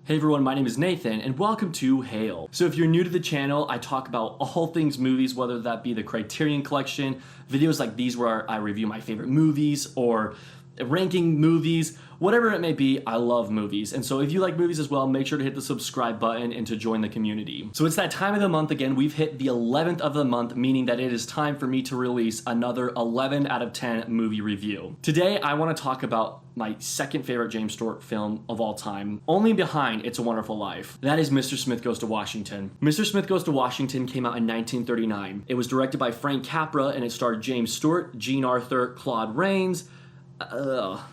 Hey everyone, my name is Nathan and welcome to Hail. So if you're new to the channel, I talk about all things movies, whether that be the Criterion Collection, videos like these where I review my favorite movies or ranking movies, whatever it may be. I love movies. And so if you like movies as well, make sure to hit the subscribe button and to join the community. So it's that time of the month again. We've hit the 11th of the month, meaning that it is time for me to release another 11 out of 10 movie review. Today, I want to talk about my second favorite James Stewart film of all time, only behind It's a Wonderful Life. That is Mr. Smith Goes to Washington. Mr. Smith Goes to Washington came out in 1939. It was directed by Frank Capra and it starred James Stewart, Jean Arthur, Claude Rains.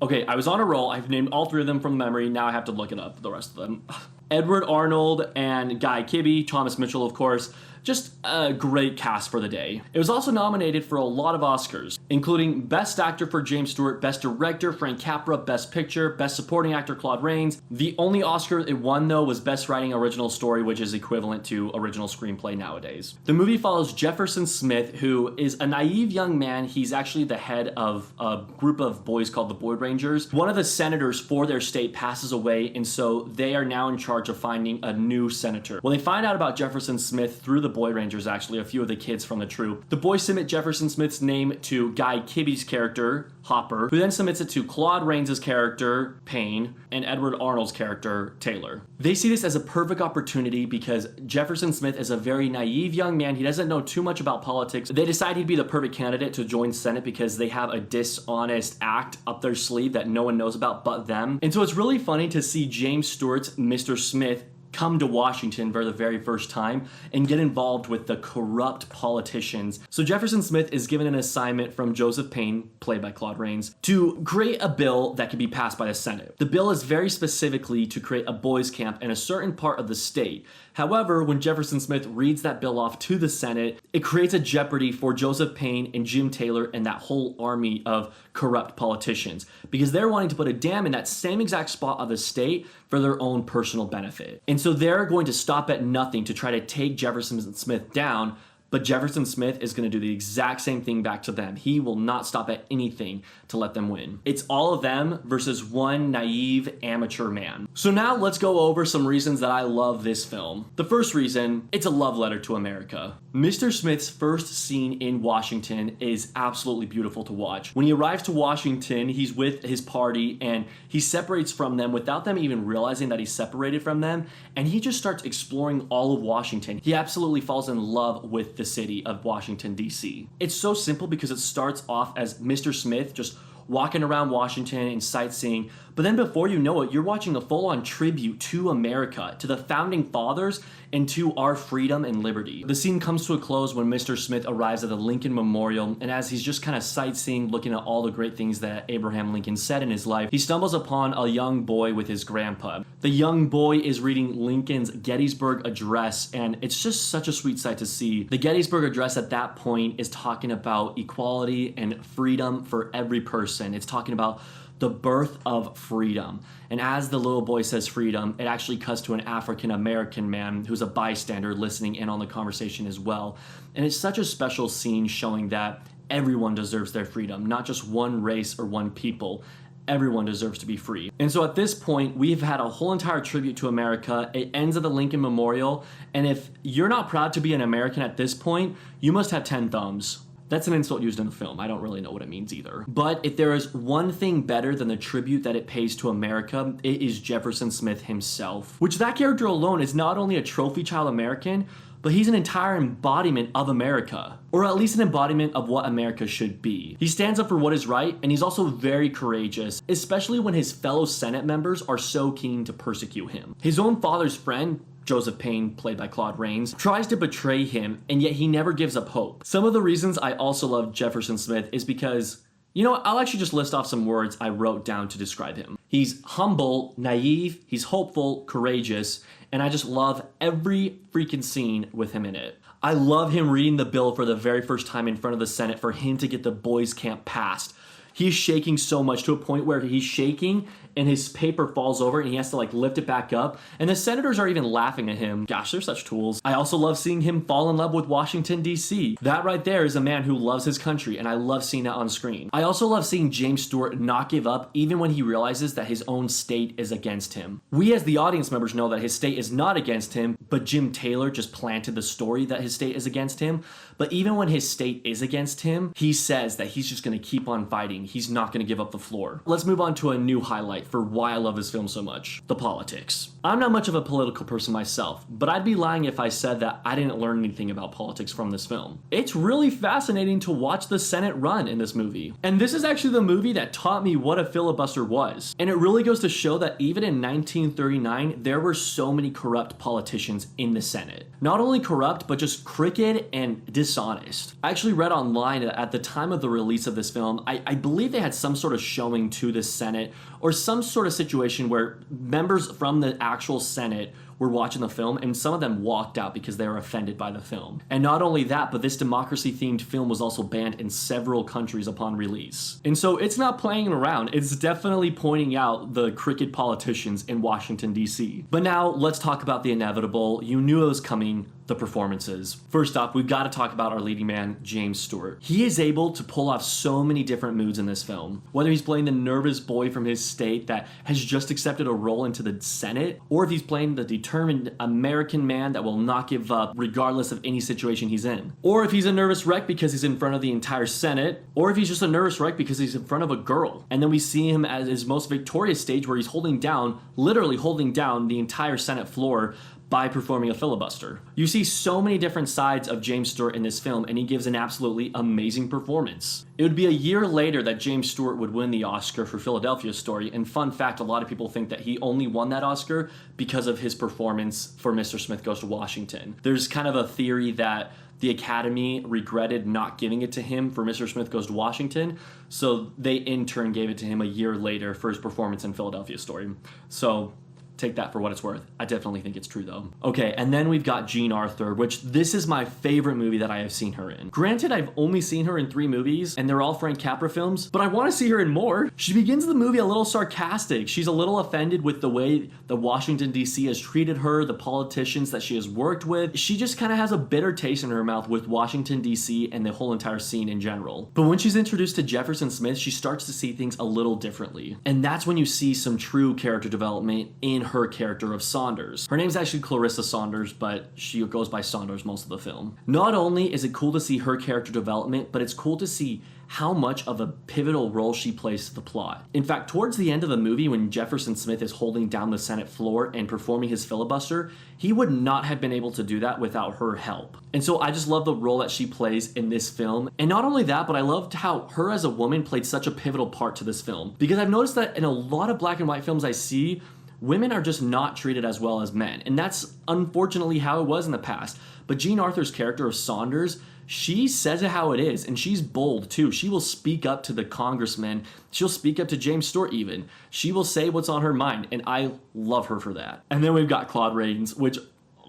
Okay, I was on a roll. I've named all three of them from memory. Now I have to look it up, the rest of them. Edward Arnold and Guy Kibbe, Thomas Mitchell, of course. Just a great cast for the day. It was also nominated for a lot of Oscars, including Best Actor for James Stewart, Best Director Frank Capra, Best Picture, Best Supporting Actor Claude Rains. The only Oscar it won though was Best Writing Original Story, which is equivalent to original screenplay nowadays. The movie follows Jefferson Smith, who is a naive young man. He's actually the head of a group of boys called the Boyd Rangers. One of the senators for their state passes away, and so they are now in charge of finding a new senator. When they find out about Jefferson Smith through the Boyd Rangers, actually, a few of the kids from the troop, the boys submit Jefferson Smith's name to Guy Kibbe's character, Hopper, who then submits it to Claude Rains' character, Payne, and Edward Arnold's character, Taylor. They see this as a perfect opportunity because Jefferson Smith is a very naive young man. He doesn't know too much about politics. They decide he'd be the perfect candidate to join Senate because they have a dishonest act up their sleeve that no one knows about but them. And so it's really funny to see James Stewart's Mr. Smith come to Washington for the very first time and get involved with the corrupt politicians. So Jefferson Smith is given an assignment from Joseph Payne, played by Claude Rains, to create a bill that can be passed by the Senate. The bill is very specifically to create a boys' camp in a certain part of the state. However, when Jefferson Smith reads that bill off to the Senate, it creates a jeopardy for Joseph Payne and Jim Taylor and that whole army of corrupt politicians because they're wanting to put a dam in that same exact spot of the state for their own personal benefit. And so they're going to stop at nothing to try to take Jefferson Smith down, but Jefferson Smith is going to do the exact same thing back to them. He will not stop at anything to let them win. It's all of them versus one naive amateur man. So now let's go over some reasons that I love this film. The first reason, it's a love letter to America. Mr. Smith's first scene in Washington is absolutely beautiful to watch. When he arrives to Washington, he's with his party and he separates from them without them even realizing that he's separated from them, and he just starts exploring all of Washington. He absolutely falls in love with the city of Washington, D.C. It's so simple because it starts off as Mr. Smith just walking around Washington and sightseeing, but then before you know it, you're watching a full-on tribute to America, to the founding fathers, and to our freedom and liberty. The scene comes to a close when Mr. Smith arrives at the Lincoln Memorial, and as he's just kind of sightseeing, looking at all the great things that Abraham Lincoln said in his life, he stumbles upon a young boy with his grandpa. The young boy is reading Lincoln's Gettysburg Address, and it's just such a sweet sight to see. The Gettysburg Address at that point is talking about equality and freedom for every person. It's talking about the birth of freedom. And as the little boy says freedom, it actually cuts to an African-American man who's a bystander listening in on the conversation as well. And it's such a special scene showing that everyone deserves their freedom, not just one race or one people. Everyone deserves to be free. And so at this point, we've had a whole entire tribute to America. It ends at the Lincoln Memorial. And if you're not proud to be an American at this point, you must have 10 thumbs. That's an insult used in the film. I don't really know what it means either. But if there is one thing better than the tribute that it pays to America, it is Jefferson Smith himself. Which that character alone is not only a trophy child American, but he's an entire embodiment of America. Or at least an embodiment of what America should be. He stands up for what is right, and he's also very courageous, especially when his fellow Senate members are so keen to persecute him. His own father's friend, Joseph Payne, played by Claude Rains, tries to betray him, and yet he never gives up hope. Some of the reasons I also love Jefferson Smith is because, you know what, I'll actually just list off some words I wrote down to describe him. He's humble, naive, he's hopeful, courageous, and I just love every freaking scene with him in it. I love him reading the bill for the very first time in front of the Senate for him to get the boys' camp passed. He's shaking so much to a point where he's shaking and his paper falls over and he has to like lift it back up. And the senators are even laughing at him. Gosh, they're such tools. I also love seeing him fall in love with Washington, D.C. That right there is a man who loves his country, and I love seeing that on screen. I also love seeing James Stewart not give up even when he realizes that his own state is against him. We as the audience members know that his state is not against him, but Jim Taylor just planted the story that his state is against him. But even when his state is against him, he says that he's just going to keep on fighting. He's not going to give up the floor. Let's move on to a new highlight for why I love this film so much: the politics. I'm not much of a political person myself, but I'd be lying if I said that I didn't learn anything about politics from this film. It's really fascinating to watch the Senate run in this movie. And this is actually the movie that taught me what a filibuster was. And it really goes to show that even in 1939, there were so many corrupt politicians in the Senate. Not only corrupt, but just crooked and dishonest. I actually read online that at the time of the release of this film, I believe they had some sort of showing to the Senate or some sort of situation where members from the actual Senate were watching the film, and some of them walked out because they were offended by the film. And not only that, but this democracy-themed film was also banned in several countries upon release. And so it's not playing around, it's definitely pointing out the crooked politicians in Washington, D.C. But now, let's talk about the inevitable. You knew it was coming. The performances. First off, we've got to talk about our leading man, James Stewart. He is able to pull off so many different moods in this film. Whether he's playing the nervous boy from his state that has just accepted a role into the Senate, or if he's playing the determined American man that will not give up regardless of any situation he's in. Or if he's a nervous wreck because he's in front of the entire Senate, or if he's just a nervous wreck because he's in front of a girl. And then we see him at his most victorious stage where he's literally holding down the entire Senate floor by performing a filibuster. You see so many different sides of James Stewart in this film, and he gives an absolutely amazing performance. It would be a year later that James Stewart would win the Oscar for Philadelphia Story, and fun fact, a lot of people think that he only won that Oscar because of his performance for Mr. Smith Goes to Washington. There's kind of a theory that the Academy regretted not giving it to him for Mr. Smith Goes to Washington, so they in turn gave it to him a year later for his performance in Philadelphia Story. So take that for what it's worth. I definitely think it's true though. Okay, and then we've got Jean Arthur, which this is my favorite movie that I have seen her in. Granted, I've only seen her in 3 movies, and they're all Frank Capra films, but I want to see her in more. She begins the movie a little sarcastic. She's a little offended with the way the Washington, D.C. has treated her, the politicians that she has worked with. She just kind of has a bitter taste in her mouth with Washington, D.C. and the whole entire scene in general. But when she's introduced to Jefferson Smith, she starts to see things a little differently. And that's when you see some true character development in her character of Saunders. Her name's actually Clarissa Saunders, but she goes by Saunders most of the film. Not only is it cool to see her character development, but it's cool to see how much of a pivotal role she plays to the plot. In fact, towards the end of the movie, when Jefferson Smith is holding down the Senate floor and performing his filibuster, he would not have been able to do that without her help. And so I just love the role that she plays in this film. And not only that, but I loved how her as a woman played such a pivotal part to this film. Because I've noticed that in a lot of black and white films I see, women are just not treated as well as men. And that's unfortunately how it was in the past. But Jean Arthur's character of Saunders, she says it how it is, and she's bold too. She will speak up to the congressman. She'll speak up to James Stewart even. She will say what's on her mind, and I love her for that. And then we've got Claude Rains, which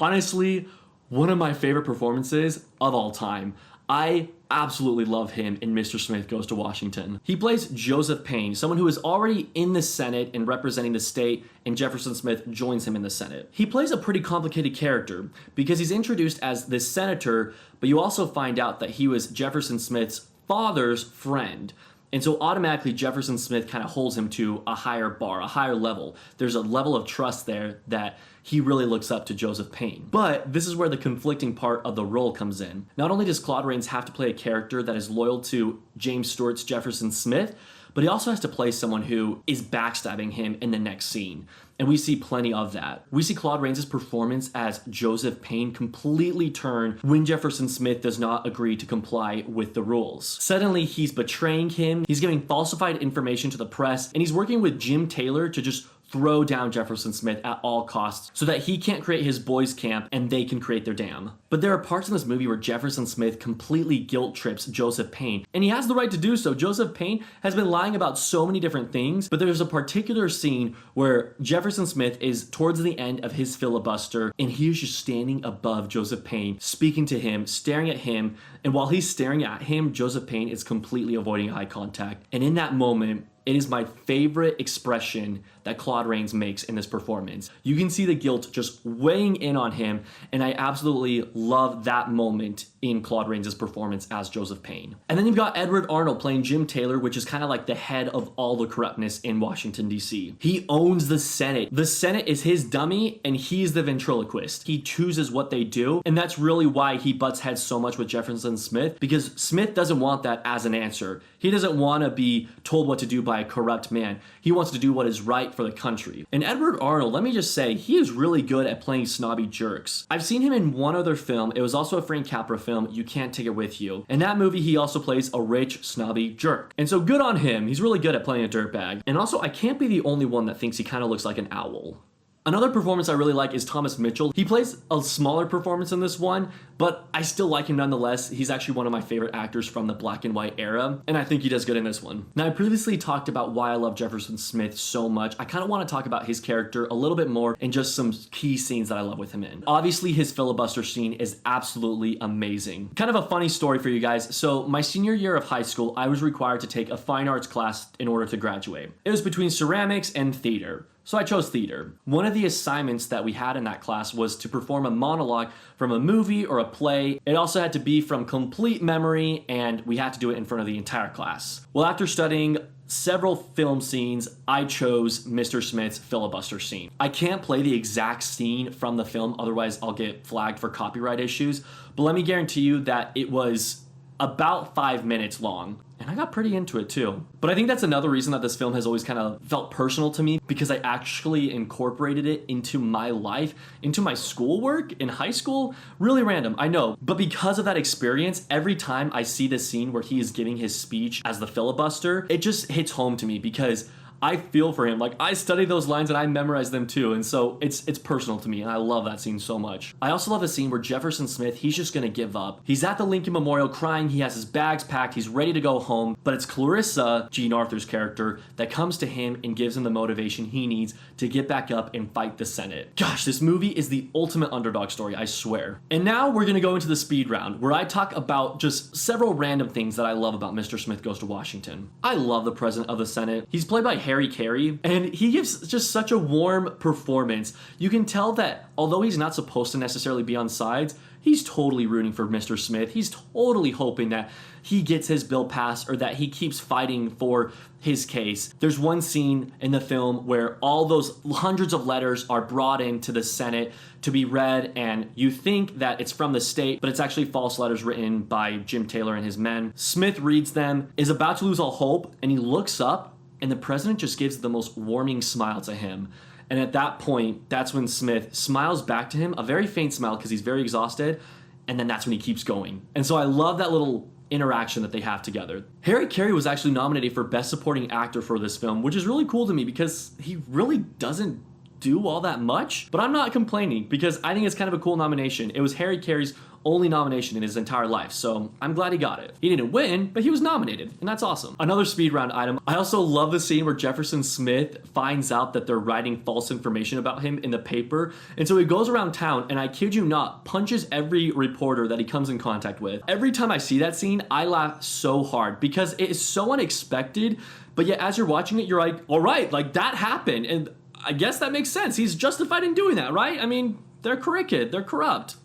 honestly, one of my favorite performances of all time. I absolutely love him in Mr. Smith Goes to Washington. He plays Joseph Payne, someone who is already in the Senate and representing the state, and Jefferson Smith joins him in the Senate. He plays a pretty complicated character because he's introduced as this senator, but you also find out that he was Jefferson Smith's father's friend. And so automatically Jefferson Smith kind of holds him to a higher bar, a higher level. There's a level of trust there that he really looks up to Joseph Payne. But this is where the conflicting part of the role comes in. Not only does Claude Rains have to play a character that is loyal to James Stewart's Jefferson Smith, but he also has to play someone who is backstabbing him in the next scene. And we see plenty of that. We see Claude Rains' performance as Joseph Payne completely turn when Jefferson Smith does not agree to comply with the rules. Suddenly, he's betraying him, he's giving falsified information to the press, and he's working with Jim Taylor to just throw down Jefferson Smith at all costs so that he can't create his boys' camp and they can create their dam. But there are parts in this movie where Jefferson Smith completely guilt trips Joseph Payne, and he has the right to do so. Joseph Payne has been lying about so many different things, but there's a particular scene where Jefferson Smith is towards the end of his filibuster, and he is just standing above Joseph Payne, speaking to him, staring at him, and while he's staring at him, Joseph Payne is completely avoiding eye contact. And in that moment, It is my favorite expression that Claude Rains makes in this performance. You can see the guilt just weighing in on him, and I absolutely love that moment in Claude Rains' performance as Joseph Payne. And then you've got Edward Arnold playing Jim Taylor, which is kind of like the head of all the corruptness in Washington, D.C. He owns the Senate. The Senate is his dummy, and he's the ventriloquist. He chooses what they do, and that's really why he butts heads so much with Jefferson Smith, because Smith doesn't want that as an answer. He doesn't want to be told what to do by a corrupt man. He wants to do what is right for the country. And Edward Arnold, let me just say, he is really good at playing snobby jerks. I've seen him in one other film. It was also a Frank Capra film, You Can't Take It With You. In that movie, he also plays a rich, snobby jerk. And so good on him. He's really good at playing a dirtbag. And also, I can't be the only one that thinks he kind of looks like an owl. Another performance I really like is Thomas Mitchell. He plays a smaller performance in this one, but I still like him nonetheless. He's actually one of my favorite actors from the black and white era, and I think he does good in this one. Now, I previously talked about why I love Jefferson Smith so much. I kind of want to talk about his character a little bit more and just some key scenes that I love with him in. Obviously, his filibuster scene is absolutely amazing. Kind of a funny story for you guys. So my senior year of high school, I was required to take a fine arts class in order to graduate. It was between ceramics and theater. So I chose theater. One of the assignments that we had in that class was to perform a monologue from a movie or a play. It also had to be from complete memory, and we had to do it in front of the entire class. Well, after studying several film scenes, I chose Mr. Smith's filibuster scene. I can't play the exact scene from the film, otherwise I'll get flagged for copyright issues, but let me guarantee you that it was about 5 minutes long. And I got pretty into it too. But I think that's another reason that this film has always kind of felt personal to me, because I actually incorporated it into my life, into my schoolwork in high school. Really random, I know. But because of that experience, every time I see this scene where he is giving his speech as the filibuster, it just hits home to me because I feel for him. Like, I study those lines and I memorize them too, and so it's personal to me, and I love that scene so much. I also love the scene where Jefferson Smith, he's just gonna give up. He's at the Lincoln Memorial crying, he has his bags packed, he's ready to go home, but it's Clarissa, Jean Arthur's character, that comes to him and gives him the motivation he needs to get back up and fight the Senate. Gosh, this movie is the ultimate underdog story, I swear. And now we're gonna go into the speed round, where I talk about just several random things that I love about Mr. Smith Goes to Washington. I love the President of the Senate. He's played by Harry Carey, and he gives just such a warm performance. You can tell that although he's not supposed to necessarily be on sides, he's totally rooting for Mr. Smith. He's totally hoping that he gets his bill passed or that he keeps fighting for his case. There's one scene in the film where all those hundreds of letters are brought into the Senate to be read, and you think that it's from the state, but it's actually false letters written by Jim Taylor and his men. Smith reads them, is about to lose all hope, and he looks up, and the president just gives the most warming smile to him. And at that point, that's when Smith smiles back to him, a very faint smile because he's very exhausted, and then that's when he keeps going. And so I love that little interaction that they have together. Harry Carey was actually nominated for Best Supporting Actor for this film, which is really cool to me because he really doesn't do all that much, but I'm not complaining because I think it's kind of a cool nomination. It was Harry Carey's only nomination in his entire life, so I'm glad he got it. He didn't win, but he was nominated, and that's awesome. Another speed round item, I also love the scene where Jefferson Smith finds out that they're writing false information about him in the paper, and so he goes around town, and I kid you not, punches every reporter that he comes in contact with. Every time I see that scene, I laugh so hard because it is so unexpected, but yet as you're watching it, you're like, all right, like that happened, and I guess that makes sense. He's justified in doing that, right? I mean, they're crooked, they're corrupt.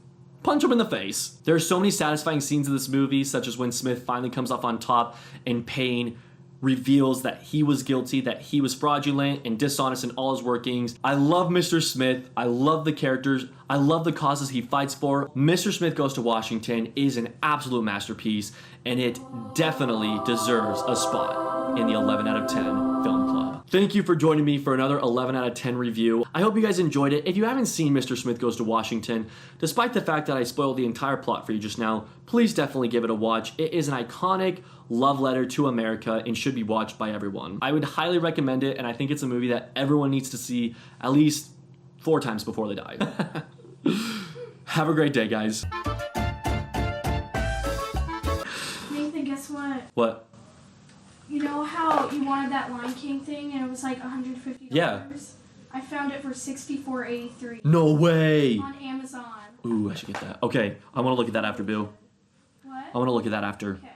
Punch him in the face. There are so many satisfying scenes in this movie, such as when Smith finally comes off on top and Payne reveals that he was guilty, that he was fraudulent and dishonest in all his workings. I love Mr. Smith. I love the characters. I love the causes he fights for. Mr. Smith Goes to Washington is an absolute masterpiece, and it definitely deserves a spot in the 11 out of 10 film club. Thank you for joining me for another 11 out of 10 review. I hope you guys enjoyed it. If you haven't seen Mr. Smith Goes to Washington, despite the fact that I spoiled the entire plot for you just now, please definitely give it a watch. It is an iconic love letter to America and should be watched by everyone. I would highly recommend it, and I think it's a movie that everyone needs to see at least 4 times before they die. Have a great day, guys. Nathan, guess what? What? You know how you wanted that Lion King thing and it was like $150? Yeah. I found it for $64.83. No way! On Amazon. Ooh, I should get that. Okay, I want to look at that after, Boo. What? I want to look at that after. Okay.